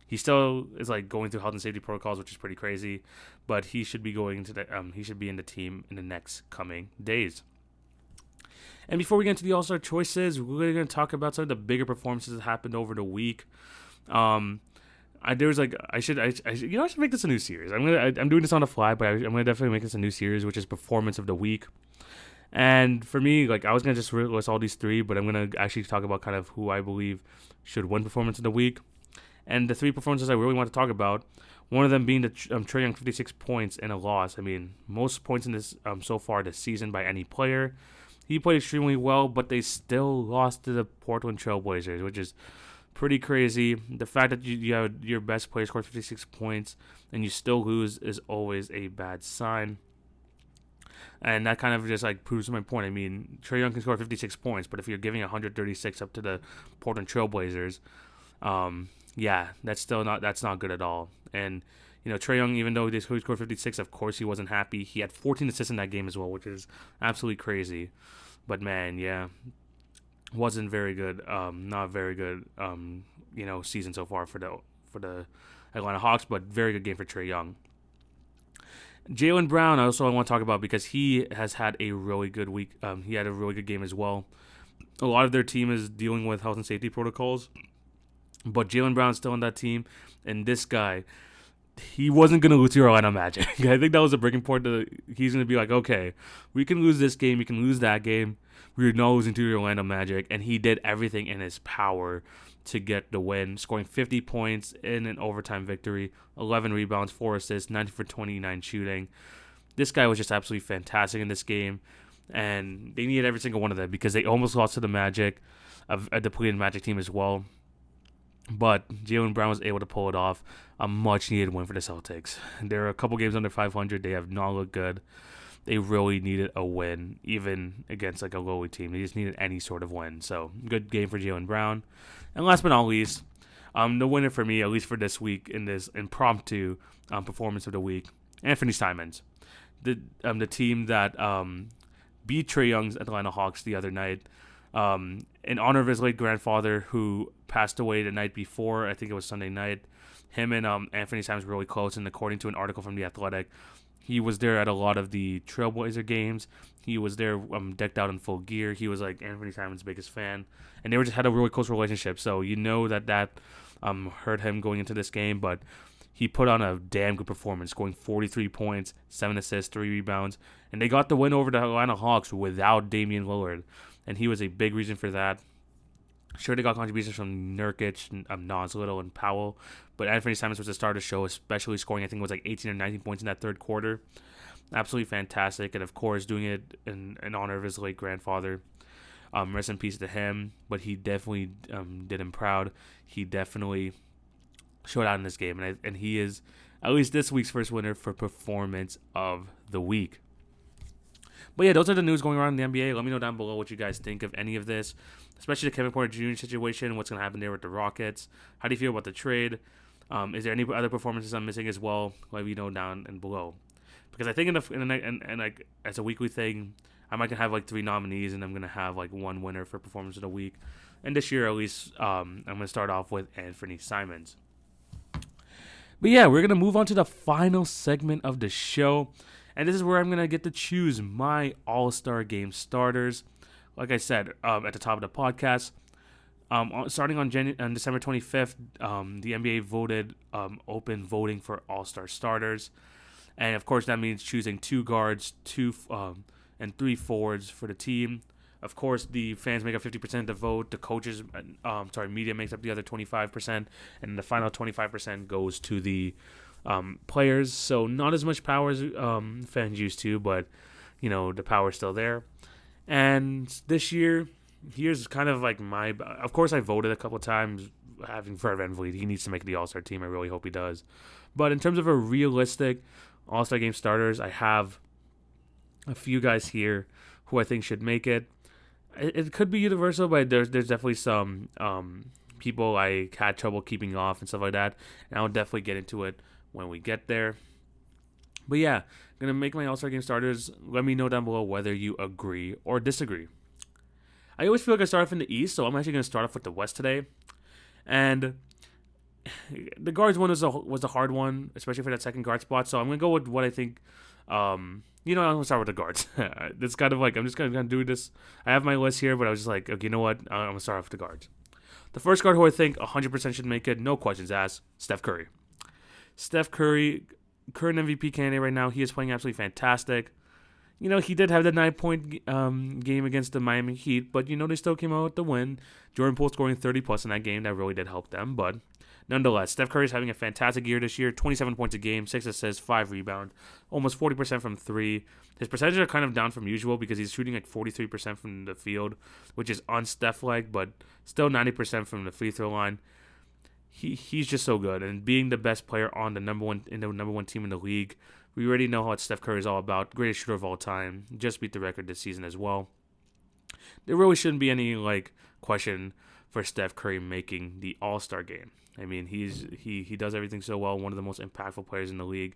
He still is going through health and safety protocols, which is pretty crazy, but he should be going to he should be in the team in the next coming days. And before we get into the All-Star choices, we're going to talk about some of the bigger performances that happened over the week. I should make this a new series. I'm doing this on the fly, but I'm gonna definitely make this a new series, which is Performance of the Week. And for me, I was gonna just list all these 3, but I'm gonna actually talk about kind of who I believe should win Performance of the Week. And the 3 performances I really want to talk about, one of them being the Trae Young 56 points in a loss. I mean, most points in this so far this season by any player. He played extremely well, but they still lost to the Portland Trail Blazers, which is pretty crazy. The fact that you have your best player score 56 points and you still lose is always a bad sign. And that kind of just proves my point. I mean, Trae Young can score 56 points, but if you're giving 136 up to the Portland Trail Blazers, Yeah, that's not good at all. And Trae Young, even though he scored 56, of course he wasn't happy. He had 14 assists in that game as well, which is absolutely crazy. But man, yeah, wasn't very good. Not very good. Season so far for the Atlanta Hawks, but very good game for Trae Young. Jaylen Brown, I want to talk about because he has had a really good week. He had a really good game as well. A lot of their team is dealing with health and safety protocols, but Jaylen Brown's still on that team, and this guy, he wasn't going to lose to Orlando Magic. I think that was a breaking point. He's going to be like, okay, we can lose this game, we can lose that game. We're not losing to the Orlando Magic, and he did everything in his power to get the win, scoring 50 points in an overtime victory, 11 rebounds, 4 assists, 90 for 29 shooting. This guy was just absolutely fantastic in this game, and they needed every single one of them because they almost lost to the Magic, a depleted Magic team as well. But Jaylen Brown was able to pull it off, a much-needed win for the Celtics. They're a couple games under 500. They have not looked good. They really needed a win, even against like a lowly team. They just needed any sort of win. So, good game for Jaylen Brown. And last but not least, the winner for me, at least for this week, in this impromptu performance of the week, Anthony Simons. The team that beat Trae Young's Atlanta Hawks the other night, in honor of his late grandfather who passed away the night before. I think it was Sunday night. Him and Anthony Simons were really close, and according to an article from The Athletic, he was there at a lot of the Trailblazer games. He was there decked out in full gear. He was like Anthony Simons' biggest fan, and they just had a really close relationship. So that hurt him going into this game, but he put on a damn good performance, scoring 43 points, 7 assists, 3 rebounds, and they got the win over the Atlanta Hawks without Damian Lillard, and he was a big reason for that. Sure, they got contributions from Nurkic, Nas Little, and Powell, but Anthony Simons was the star of the show, especially scoring, I think it was like 18 or 19 points in that third quarter. Absolutely fantastic, and of course, doing it in honor of his late grandfather. Rest in peace to him, but he definitely did him proud. He definitely showed out in this game, and he is at least this week's first winner for performance of the week. But yeah, those are the news going around in the NBA. Let me know down below what you guys think of any of this, especially the Kevin Porter Jr. situation, what's going to happen there with the Rockets. How do you feel about the trade? Is there any other performances I'm missing as well? Let me know down and below. Because I think in the night and like as a weekly thing, I might have like 3 nominees, and I'm going to have like 1 winner for performance of the week. And this year, at least, I'm going to start off with Anthony Simons. But yeah, we're going to move on to the final segment of the show. And this is where I'm going to get to choose my All-Star Game starters. Like I said at the top of the podcast, starting on December 25th, the NBA voted open voting for All-Star starters. And, of course, that means choosing 2 guards, 2 and 3 forwards for the team. Of course, the fans make up 50% of the vote. The coaches, media makes up the other 25%. And the final 25% goes to the players. So not as much power as fans used to, but, the power's still there. And this year, here's kind of like of course, I voted a couple times, having Fred VanVleet. He needs to make the All-Star team. I really hope he does. But in terms of a realistic All-Star Game starters, I have a few guys here who I think should make it. It could be universal, but there's definitely some people I had trouble keeping off and stuff like that. And I'll definitely get into it when we get there. But yeah, I'm going to make my All-Star Game starters. Let me know down below whether you agree or disagree. I always feel like I start off in the East, so I'm actually going to start off with the West today. And the guards one was a hard one, especially for that second guard spot. So I'm going to go with what I think. I'm going to start with the guards. It's kind of like, I'm just going to do this. I have my list here, but I was just like, okay, you know what? I'm going to start off with the guards. The first guard who I think 100% should make it, no questions asked, Steph Curry. Steph Curry, current MVP candidate right now. He is playing absolutely fantastic. He did have the 9-point game against the Miami Heat, but, they still came out with the win. Jordan Poole scoring 30-plus in that game. That really did help them, but nonetheless, Steph Curry is having a fantastic year this year. 27 points a game, 6 assists, 5 rebounds, almost 40% from 3. His percentages are kind of down from usual because he's shooting like 43% from the field, which is un-Steph-like, but still 90% from the free throw line. He's just so good, and being the best player on the number one team in the league, we already know what Steph Curry is all about. Greatest shooter of all time. Just beat the record this season as well. There really shouldn't be any question for Steph Curry making the All-Star game. I mean, he does everything so well. One of the most impactful players in the league.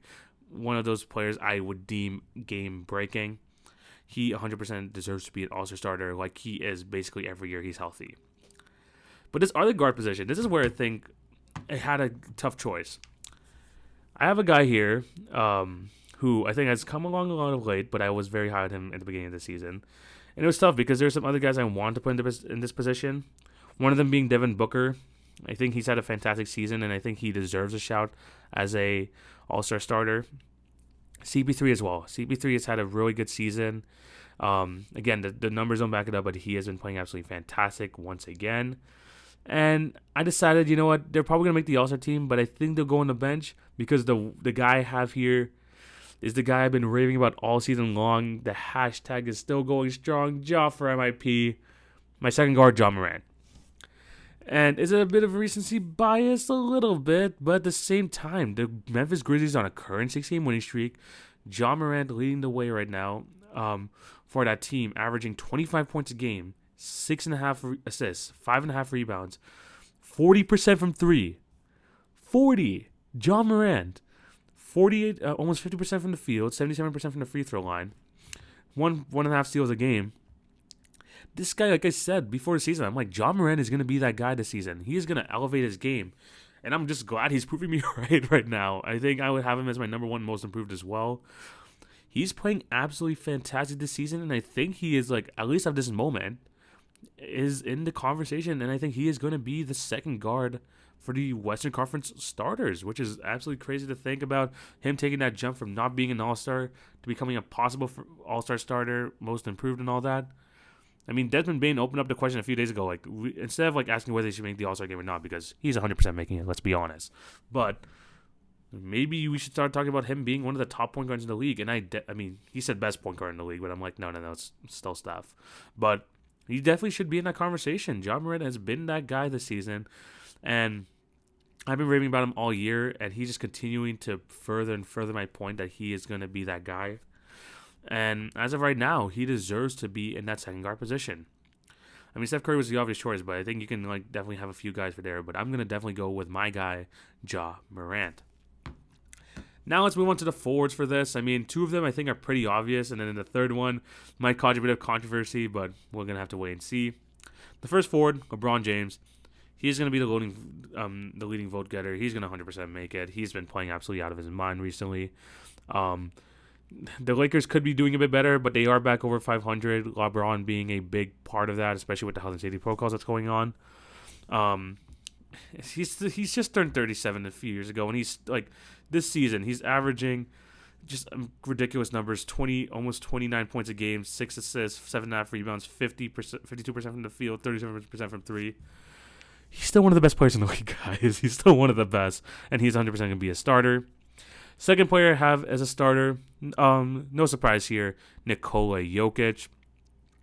One of those players I would deem game-breaking. He 100% deserves to be an All-Star starter like he is basically every year he's healthy. But this other guard position, this is where I think I had a tough choice. I have a guy here who I think has come along a lot of late, but I was very high on him at the beginning of the season. And it was tough because there's some other guys I wanted to put in this position. One of them being Devin Booker. I think he's had a fantastic season, and I think he deserves a shout as a All-Star starter. CP3 as well. CP3 has had a really good season. Again, the numbers don't back it up, but he has been playing absolutely fantastic once again. And I decided, you know what, they're probably going to make the All-Star team, but I think they'll go on the bench because the guy I have here is the guy I've been raving about all season long. The hashtag is still going strong. Ja for MIP. My second guard, Ja Morant. And is it a bit of recency bias? A little bit, but at the same time, the Memphis Grizzlies on a current 6-game winning streak. Ja Morant leading the way right now for that team, averaging 25 points a game, 6.5 assists, 5.5 rebounds, 40% from three. 40. Ja Morant. 48, almost 50% from the field, 77% from the free throw line, 1.5 steals a game. This guy, like I said before the season, I'm like, Ja Morant is going to be that guy this season. He is going to elevate his game. And I'm just glad he's proving me right now. I think I would have him as my number one most improved as well. He's playing absolutely fantastic this season, and I think he is, like, at least at this moment, is in the conversation, and I think he is going to be the second guard for the Western Conference starters, which is absolutely crazy to think about him taking that jump from not being an All-Star to becoming a possible All-Star starter, most improved and all that. I mean, Desmond Bane opened up the question a few days ago, like, instead of like asking whether he should make the All-Star game or not, because he's 100% making it, let's be honest. But maybe we should start talking about him being one of the top point guards in the league. And I mean, he said best point guard in the league, but I'm like, no, it's still Steph. But he definitely should be in that conversation. Ja Morant has been that guy this season, and I've been raving about him all year, and he's just continuing to further and further my point that he is going to be that guy. And as of right now, he deserves to be in that second guard position. I mean, Steph Curry was the obvious choice, but I think you can like definitely have a few guys for there. But I'm going to definitely go with my guy, Ja Morant. Now let's move on to the forwards for this. I mean, two of them I think are pretty obvious, and then in the third one might cause a bit of controversy, but we're going to have to wait and see. The first forward, LeBron James. He's going to be the leading vote getter. He's going to 100% make it. He's been playing absolutely out of his mind recently. The Lakers could be doing a bit better, but they are back over 500. LeBron being a big part of that, especially with the health and safety protocols that's going on. He's just turned 37 a few years ago, and he's like this season he's averaging just ridiculous numbers: almost 29 points a game, 6 assists, 7.5 rebounds, 52% from the field, 37% from three. He's still one of the best players in the league, guys. He's still one of the best, and he's 100% going to be a starter. Second player I have as a starter, no surprise here, Nikola Jokic.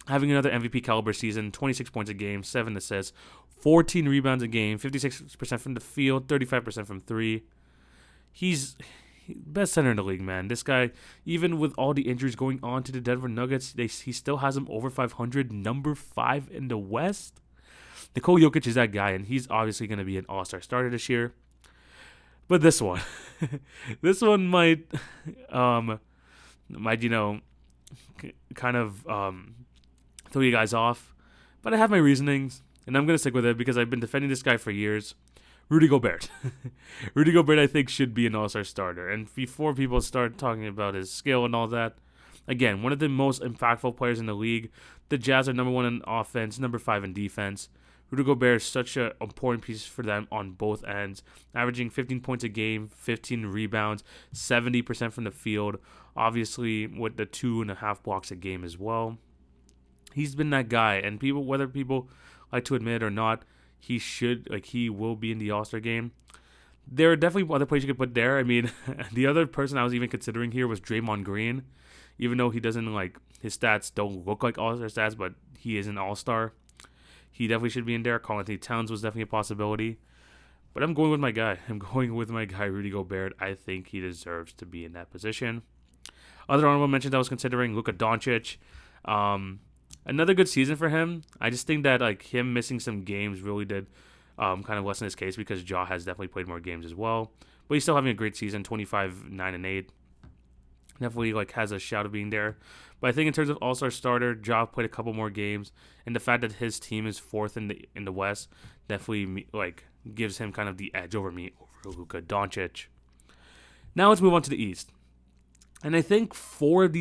Having another MVP caliber season, 26 points a game, 7 assists, 14 rebounds a game, 56% from the field, 35% from three. He's best center in the league, man. This guy, even with all the injuries going on to the Denver Nuggets, he still has him over 500, number 5 in the West. Nikola Jokic is that guy, and he's obviously going to be an all-star starter this year. But this one, might, kind of throw you guys off. But I have my reasonings, and I'm going to stick with it because I've been defending this guy for years. Rudy Gobert. Rudy Gobert, I think, should be an all-star starter. And before people start talking about his skill and all that, again, one of the most impactful players in the league. The Jazz are number 1 in offense, number 5 in defense. Rudy Gobert is such an important piece for them on both ends, averaging 15 points a game, 15 rebounds, 70% from the field, obviously with the 2.5 blocks a game as well. He's been that guy, and whether people like to admit it or not, he will be in the All-Star game. There are definitely other players you could put there. I mean, the other person I was even considering here was Draymond Green, even though he doesn't his stats don't look like All-Star stats, but he is an All-Star. He definitely should be in there. Karl-Anthony Towns was definitely a possibility. But I'm going with my guy. Rudy Gobert. I think he deserves to be in that position. Other honorable mentions I was considering, Luka Doncic. Another good season for him. I just think that like him missing some games really did kind of lessen his case because Ja has definitely played more games as well. But he's still having a great season, 25, 9, and 8. Definitely like has a shout of being there. But I think in terms of All-Star starter, Ja played a couple more games, and the fact that his team is fourth in the West definitely like gives him kind of the edge over me over Luka Doncic. Now let's move on to the East. And I think four of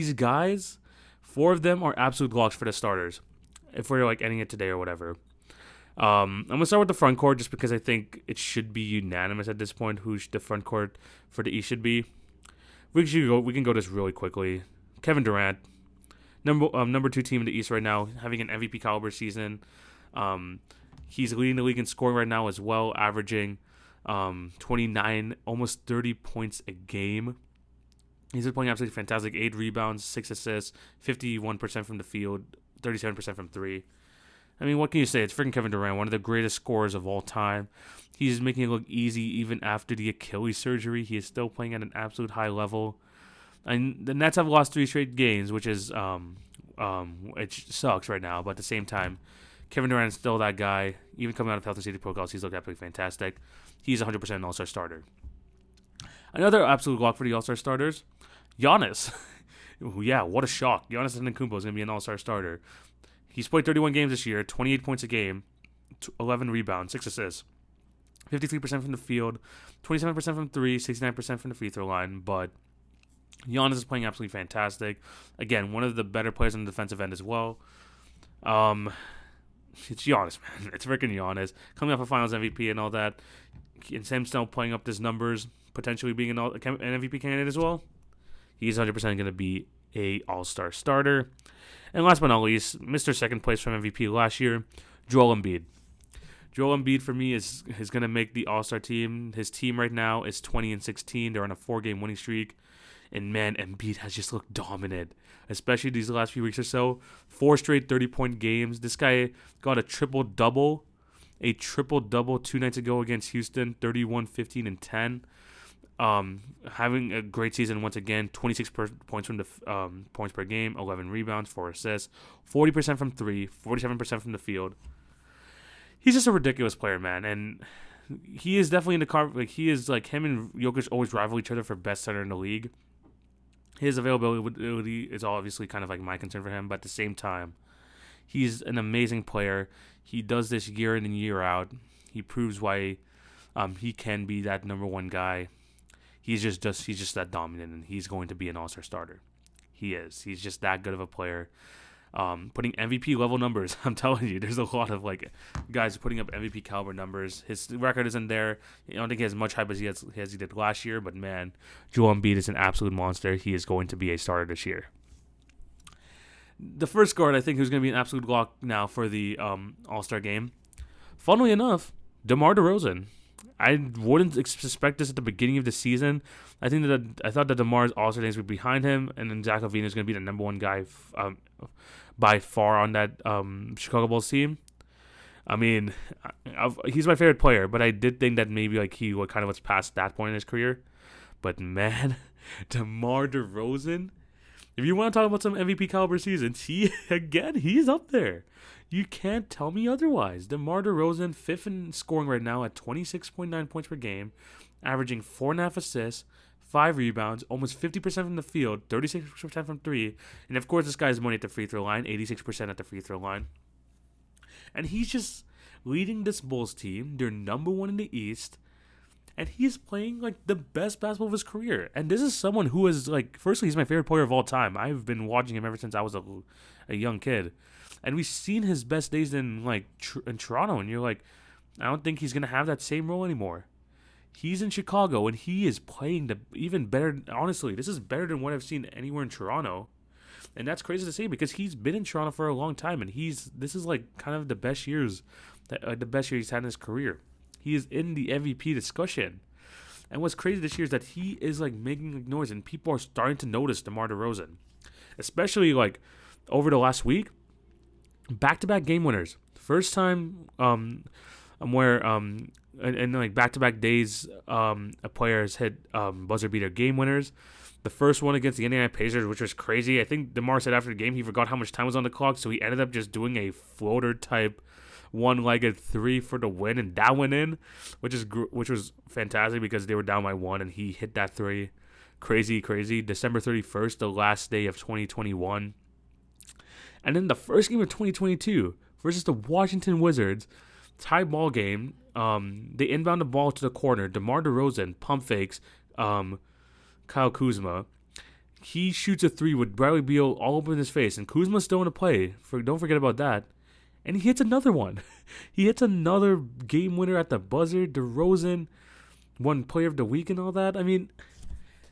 them are absolute locks for the starters. If we're like ending it today or whatever. I'm gonna start with the front court just because I think it should be unanimous at this point who the front court for the East should be. We can go this really quickly. Kevin Durant, number 2 team in the East right now, having an MVP caliber season. He's leading the league in scoring right now as well, averaging 29, almost 30 points a game. He's been playing absolutely fantastic. 8 rebounds, 6 assists, 51% from the field, 37% from 3. I mean, what can you say? It's freaking Kevin Durant, one of the greatest scorers of all time. He's making it look easy even after the Achilles surgery. He is still playing at an absolute high level. And the Nets have lost 3 straight games, which is it sucks right now. But at the same time, Kevin Durant is still that guy. Even coming out of health and safety protocols, he's looked absolutely fantastic. He's 100% an All-Star starter. Another absolute lock for the All-Star starters, Giannis. Yeah, what a shock. Giannis Antetokounmpo is going to be an All-Star starter. He's played 31 games this year, 28 points a game, 11 rebounds, 6 assists, 53% from the field, 27% from 3, 69% from the free throw line. But Giannis is playing absolutely fantastic. Again, one of the better players on the defensive end as well. It's Giannis, man. It's freaking Giannis. Coming off a Finals MVP and all that. And Sam still playing up his numbers, potentially being an MVP candidate as well. He's 100% going to be a All-Star starter. And last but not least, Mr. Second Place from MVP last year, Joel Embiid. Joel Embiid, for me, is going to make the All-Star team. His team right now is 20-16. They're on a 4-game winning streak. And, man, Embiid has just looked dominant, especially these last few weeks or so. 4 straight 30-point games. This guy got a triple-double 2 nights ago against Houston, 31, 15, and 10. Having a great season once again. 26 points from the points per game, 11 rebounds, 4 assists, 40% from 3, 47% from the field. He's just a ridiculous player, man, and he is definitely in the car. Like he is like him and Jokic always rival each other for best center in the league. His availability is obviously kind of like my concern for him, but at the same time, he's an amazing player. He does this year in and year out. He proves why he can be that number one guy. He's just that dominant, and he's going to be an All-Star starter. He is. He's just that good of a player. Putting MVP level numbers. I'm telling you, there's a lot of like guys putting up MVP caliber numbers. His record isn't there. I don't think he has much hype as he did last year. But man, Joel Embiid is an absolute monster. He is going to be a starter this year. The first guard, I think, who's going to be an absolute lock now for the All-Star game. Funnily enough, DeMar DeRozan. I wouldn't suspect this at the beginning of the season. I thought that DeMar's All-Star days would be behind him, and then Zach LaVine is going to be the number one guy by far on that Chicago Bulls team. I mean, he's my favorite player, but I did think that maybe like he kind of was past that point in his career. But man, DeMar DeRozan, if you want to talk about some MVP caliber seasons, he's up there. You can't tell me otherwise. DeMar DeRozan, 5th in scoring right now at 26.9 points per game, averaging 4.5 assists, 5 rebounds, almost 50% from the field, 36% from 3. And of course, this guy's money at the free throw line, 86% at the free throw line. And he's just leading this Bulls team. They're number 1 in the East. And he's playing like the best basketball of his career. And this is someone who is like, firstly, he's my favorite player of all time. I've been watching him ever since I was a young kid. And we've seen his best days in in Toronto, and you're like, I don't think he's gonna have that same role anymore. He's in Chicago, and he is playing even better. Honestly, this is better than what I've seen anywhere in Toronto, and that's crazy to say because he's been in Toronto for a long time, and this is like kind of the best years he's had in his career. He is in the MVP discussion, and what's crazy this year is that he is like making like noise, and people are starting to notice DeMar DeRozan, especially like over the last week. Back-to-back game winners. First time where in like back-to-back days a player has hit buzzer beater game winners. The first one against the Indiana Pacers, which was crazy. I think DeMar said after the game he forgot how much time was on the clock, so he ended up just doing a floater type one-legged three for the win, and that went in, which was fantastic because they were down by one, and he hit that three. Crazy. December 31st, the last day of 2021. And then the first game of 2022 versus the Washington Wizards, tie ball game. They inbound the ball to the corner. DeMar DeRozan pump fakes Kyle Kuzma. He shoots a three with Bradley Beal all over his face, and Kuzma's still in the play. Don't forget about that. And he hits another one. He hits another game winner at the buzzer. DeRozan won Player of the Week and all that. I mean,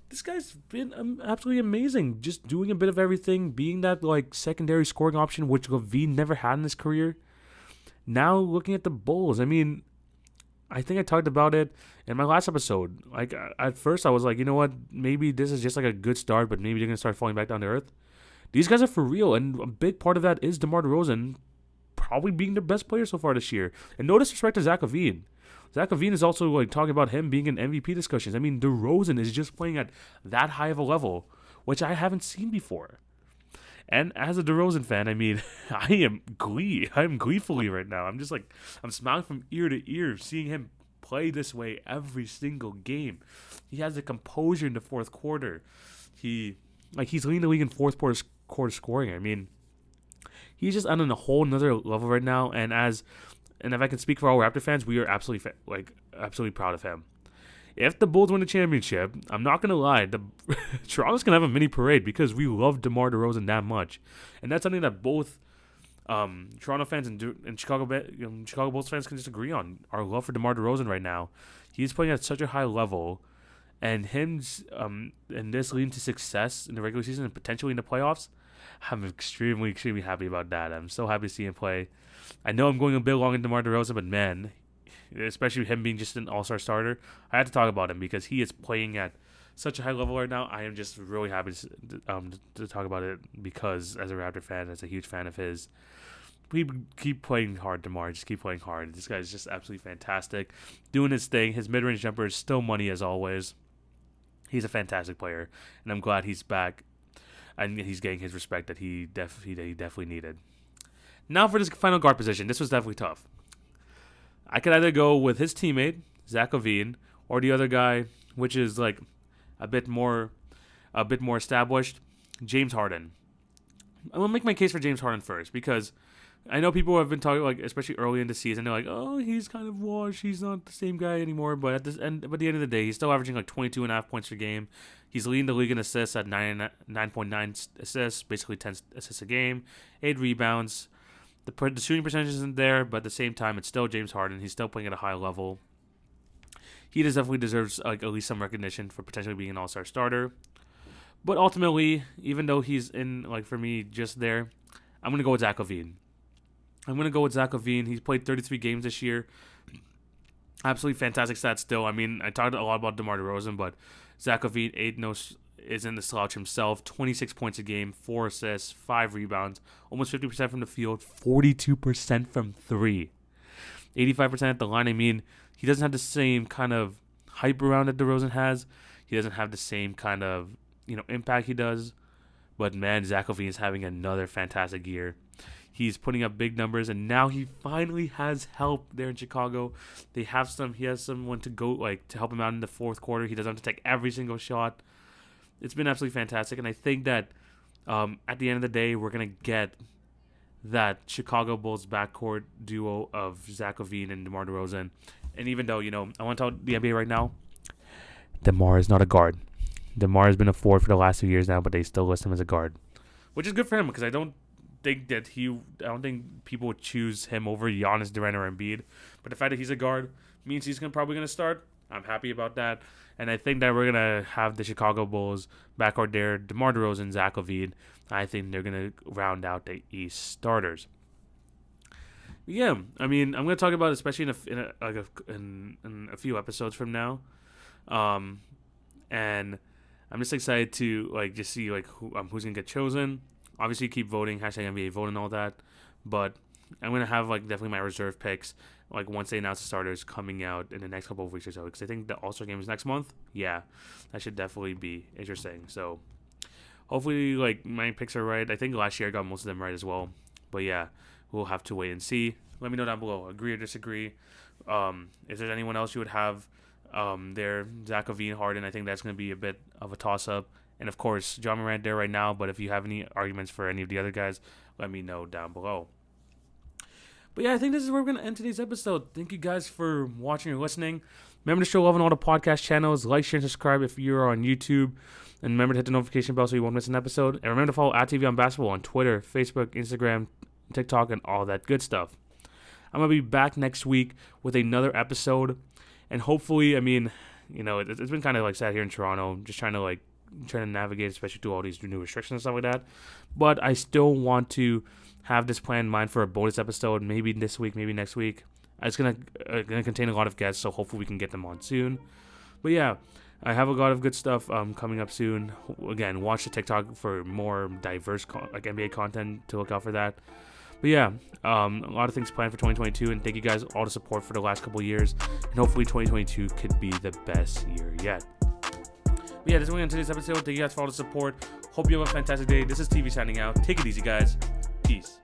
this guy's been absolutely amazing. Just doing a bit of everything, being that like secondary scoring option, which LaVine never had in his career. Now looking at the Bulls, I mean, I think I talked about it in my last episode. Like at first, I was like, you know what? Maybe this is just like a good start, but maybe they're gonna start falling back down to earth. These guys are for real, and a big part of that is DeMar DeRozan probably being the best player so far this year. And no disrespect to Zach LaVine. Zach LaVine is also like talking about him being in MVP discussions. I mean, DeRozan is just playing at that high of a level, which I haven't seen before. And as a DeRozan fan, I mean, I'm gleefully right now. I'm just like, I'm smiling from ear to ear seeing him play this way every single game. He has the composure in the fourth quarter. He's leading the league in fourth quarter scoring. I mean, he's just on a whole nother level right now. And if I can speak for all Raptor fans, we are absolutely proud of him. If the Bulls win the championship, I'm not going to lie, Toronto's going to have a mini parade because we love DeMar DeRozan that much. And that's something that both Toronto fans and Chicago Bulls fans can just agree on. Our love for DeMar DeRozan right now. He's playing at such a high level, and and this leading to success in the regular season and potentially in the playoffs, I'm extremely, extremely happy about that. I'm so happy to see him play. I know I'm going a bit long in DeMar DeRozan, but man, especially him being just an all-star starter, I had to talk about him because he is playing at such a high level right now. I am just really happy to talk about it because as a Raptor fan, as a huge fan of his, we keep playing hard, DeMar. Just keep playing hard. This guy is just absolutely fantastic. Doing his thing. His mid-range jumper is still money as always. He's a fantastic player, and I'm glad he's back and he's getting his respect that he definitely needed. Now for this final guard position. This was definitely tough. I could either go with his teammate, Zach LaVine, or the other guy, which is like a bit more established, James Harden. I'm going to make my case for James Harden first because I know people have been talking, like, especially early in the season, they're like, oh, he's kind of washed. He's not the same guy anymore. But at the end of the day, he's still averaging like 22.5 points per game. He's leading the league in assists at 9.9 assists, basically 10 assists a game, 8 rebounds. The shooting percentage isn't there, but at the same time, it's still James Harden. He's still playing at a high level. He definitely deserves like at least some recognition for potentially being an all-star starter. But ultimately, even though he's in, like, for me, just there, I'm going to go with Zach LaVine. He's played 33 games this year. Absolutely fantastic stats still. I mean, I talked a lot about DeMar DeRozan, but Zach LaVine isn't the slouch himself. 26 points a game, 4 assists, 5 rebounds, almost 50% from the field, 42% from 3, 85% at the line. I mean, he doesn't have the same kind of hype around that DeRozan has. He doesn't have the same kind of, impact he does. But man, Zach LaVine is having another fantastic year. He's putting up big numbers, and now he finally has help there in Chicago. He has someone to go to help him out in the fourth quarter. He doesn't have to take every single shot. It's been absolutely fantastic, and I think that at the end of the day, we're gonna get that Chicago Bulls backcourt duo of Zach LaVine and DeMar DeRozan. And even though I want to tell the NBA right now, DeMar is not a guard. DeMar has been a forward for the last 2 years now, but they still list him as a guard, which is good for him because I don't think people would choose him over Giannis, Durant, or Embiid. But the fact that he's a guard means he's probably going to start. I'm happy about that. And I think that we're going to have the Chicago Bulls backcourt there, DeMar DeRozan, Zach LaVine. I think they're going to round out the East starters. Yeah, I mean, I'm going to talk about it especially in a few episodes from now. And I'm just excited to see who's going to get chosen. Obviously, keep voting, #NBA vote and all that. But I'm gonna have like definitely my reserve picks like once they announce the starters coming out in the next couple of weeks or so, because I think the All-Star game is next month. Yeah, that should definitely be interesting. So hopefully like my picks are right. I think last year I got most of them right as well. But yeah, we'll have to wait and see. Let me know down below. Agree or disagree. If there's anyone else you would have there, Zach LaVine, Harden, I think that's going to be a bit of a toss-up. And of course, John Morant there right now. But if you have any arguments for any of the other guys, let me know down below. But yeah, I think this is where we're going to end today's episode. Thank you guys for watching or listening. Remember to show love on all the podcast channels. Like, share, and subscribe if you're on YouTube. And remember to hit the notification bell so you won't miss an episode. And remember to follow @TVOnBasketball on Twitter, Facebook, Instagram, TikTok, and all that good stuff. I'm going to be back next week with another episode. And hopefully, I mean, you know, it's been kind of like sad here in Toronto. Just trying to navigate, especially through all these new restrictions and stuff like that. But I still want to have this plan in mind for a bonus episode, maybe this week, maybe next week. It's gonna contain a lot of guests, so hopefully we can get them on soon. But yeah, I have a lot of good stuff coming up soon. Again, watch the TikTok for more diverse NBA content to look out for that. But yeah, a lot of things planned for 2022, and thank you guys all the support for the last couple of years, and hopefully 2022 could be the best year yet. But yeah, this is on today's episode. Thank you guys for all the support. Hope you have a fantastic day. This is TV signing out. Take it easy, guys. Peace.